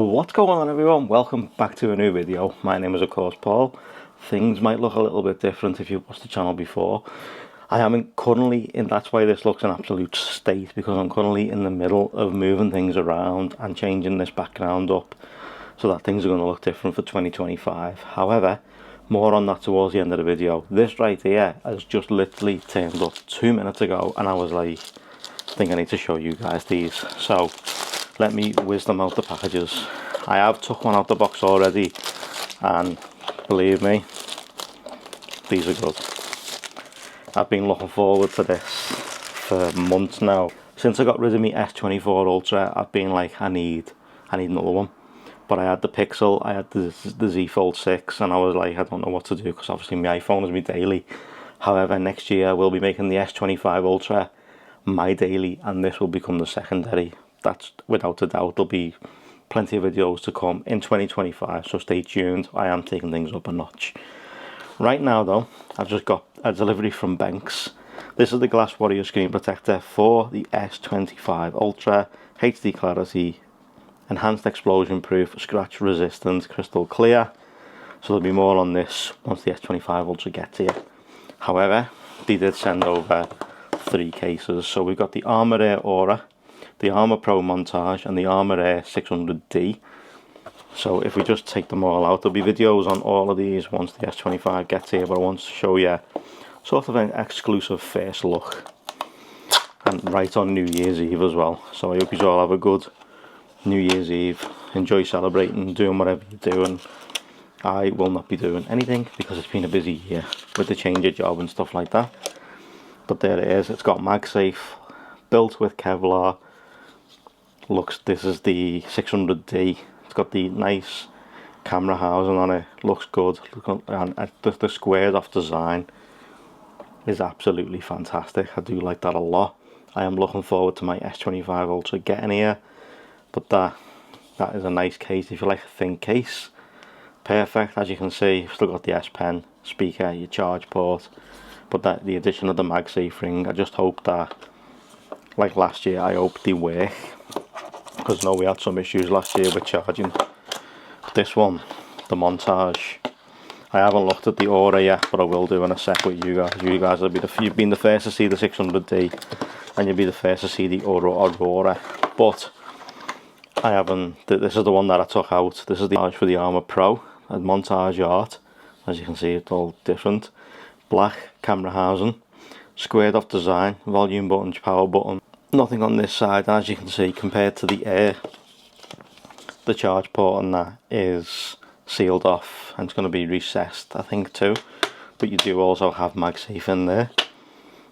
What's going on, everyone? Welcome back to a new video. My name is of course Paul. Things might look a little bit different if you've watched the channel before. I am currently in, that's why this looks an absolute state, because I'm currently in the middle of moving things around and changing this background up so that things are going to look different for 2025. However, more on that towards the end of the video. This right here has just literally turned up 2 minutes ago and I was like, I think I need to show you guys these. So let me whiz them out the packages. I have took one out the box already and believe me, these are good. I've been looking forward to this for months now. Since I got rid of my S25 Ultra, I've been like, I need another one. But I had the Pixel, I had the Z Fold 6, and I was like, I don't know what to do, because obviously my iPhone is my daily. However, next year we'll be making the S25 Ultra my daily, and this will become the secondary. That's without a doubt. There'll be plenty of videos to come in 2025, so stay tuned. I am taking things up a notch. Right now though, I've just got a delivery from Benks. This is the Glass Warrior screen protector for the S25 Ultra, HD clarity, enhanced explosion proof, scratch resistant, crystal clear. So there'll be more on this once the S25 Ultra gets here. However, they did send over 3 cases. So we've got the Armor Air Aura, the Armor Pro Montage, and the Armor Air 600D. So if we just take them all out, there'll be videos on all of these once the S25 gets here, but I want to show you sort of an exclusive first look, and right on New Year's Eve as well. So I hope you all have a good New Year's Eve, enjoy celebrating, doing whatever you're doing. I will not be doing anything because it's been a busy year with the change of job and stuff like that. But there it is, it's got MagSafe, built with Kevlar. This is the 600D. It's got the nice camera housing on it, looks good, and the squared off design is absolutely fantastic. I do like that a lot. I am looking forward to my S25 Ultra getting here. But that is a nice case. If you like a thin case, perfect. As you can see, you've still got the S Pen speaker, your charge port, but the addition of the MagSafe ring, I just hope that, like last year, I hope they work, because I know we had some issues last year with charging. But this one, the Montage, I haven't looked at the Aura yet, but I will do in a sec with you guys. You guys will be you've been the first to see the 600D, and you'll be the first to see the Aurora. But I haven't. This is the one that I took out. This is the Montage for the Armor Pro, a Montage art. As you can see, it's all different. Black camera housing, squared off design, volume buttons, power button. Nothing on this side, as you can see, compared to the Air. The charge port on that is sealed off, and it's going to be recessed, I think, too. But you do also have MagSafe in there,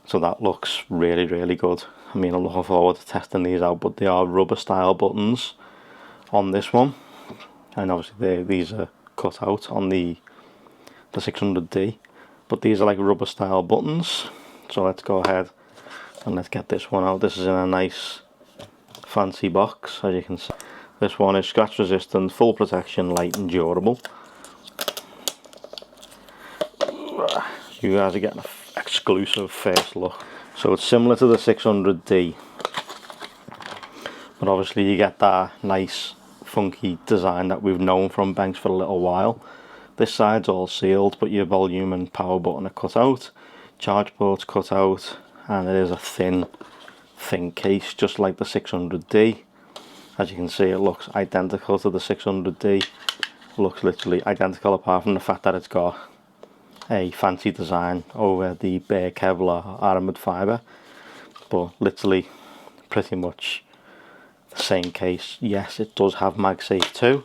so that looks really, really good. I mean, I'm looking forward to testing these out, but they are rubber style buttons on this one, and obviously these are cut out on the 600D, but these are like rubber style buttons. So let's go ahead and let's get this one out. This is in a nice fancy box, as you can see. This one is scratch resistant, full protection, light and durable. You guys are getting an exclusive first look. So it's similar to the 600D, but obviously you get that nice funky design that we've known from Benks for a little while. This side's all sealed, but your volume and power button are cut out, charge port's cut out, and it is a thin case, just like the 600D. As you can see, it looks identical to the 600D. It looks literally identical, apart from the fact that it's got a fancy design over the bare Kevlar armoured fibre, but literally pretty much the same case. Yes, it does have MagSafe too,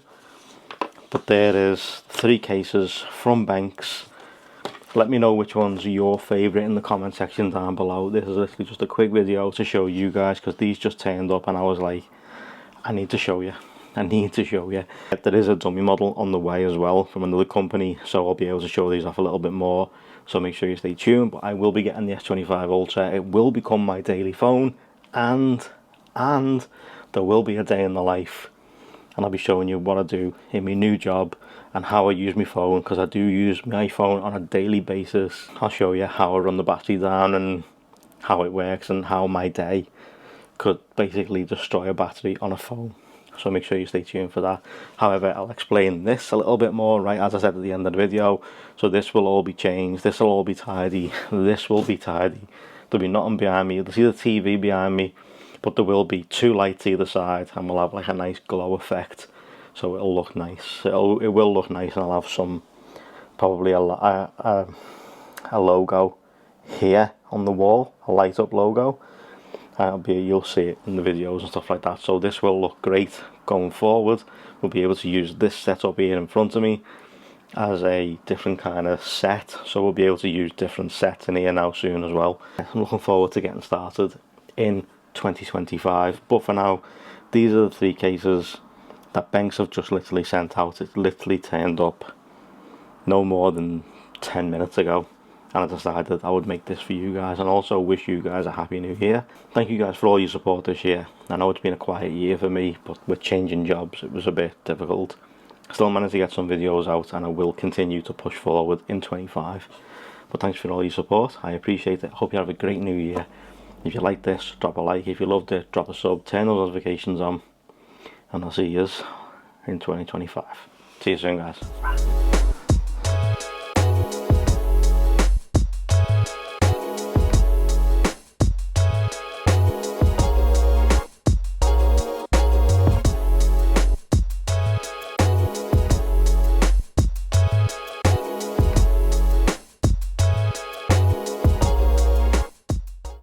but there is 3 cases from Benks. Let me know which one's your favourite in the comment section down below. This is literally just a quick video to show you guys, because these just turned up and I was like, I need to show you. There is a dummy model on the way as well from another company, so I'll be able to show these off a little bit more, so make sure you stay tuned. But I will be getting the S25 Ultra. It will become my daily phone, and there will be a day in the life, and I'll be showing you what I do in my new job and how I use my phone, because I do use my iPhone on a daily basis. I'll show you how I run the battery down and how it works, and how my day could basically destroy a battery on a phone. so make sure you stay tuned for that. However, I'll explain this a little bit more, right, as I said at the end of the video. So this will all be changed, this will all be tidy, this will be tidy. There'll be nothing behind me, you'll see the TV behind me, but there will be 2 lights either side, and we'll have like a nice glow effect, so it'll look nice. It will look nice, and I'll have some, probably a logo here on the wall, a light up logo. You'll see it in the videos and stuff like that. So this will look great going forward. We'll be able to use this setup here in front of me as a different kind of set, so we'll be able to use different sets in here now soon as well. I'm looking forward to getting started in 2025, but for now, these are the 3 cases that Benks have just literally sent out. It's literally turned up no more than 10 minutes ago, and I decided I would make this for you guys, and also wish you guys a happy new year. Thank you guys for all your support this year. I know it's been a quiet year for me, but with changing jobs it was a bit difficult. Still managed to get some videos out, and I will continue to push forward in 25. But thanks for all your support, I appreciate it. Hope you have a great new year. If you like this, drop a like. If you loved it, drop a sub, turn those notifications on, and I'll see you in 2025. See you soon, guys.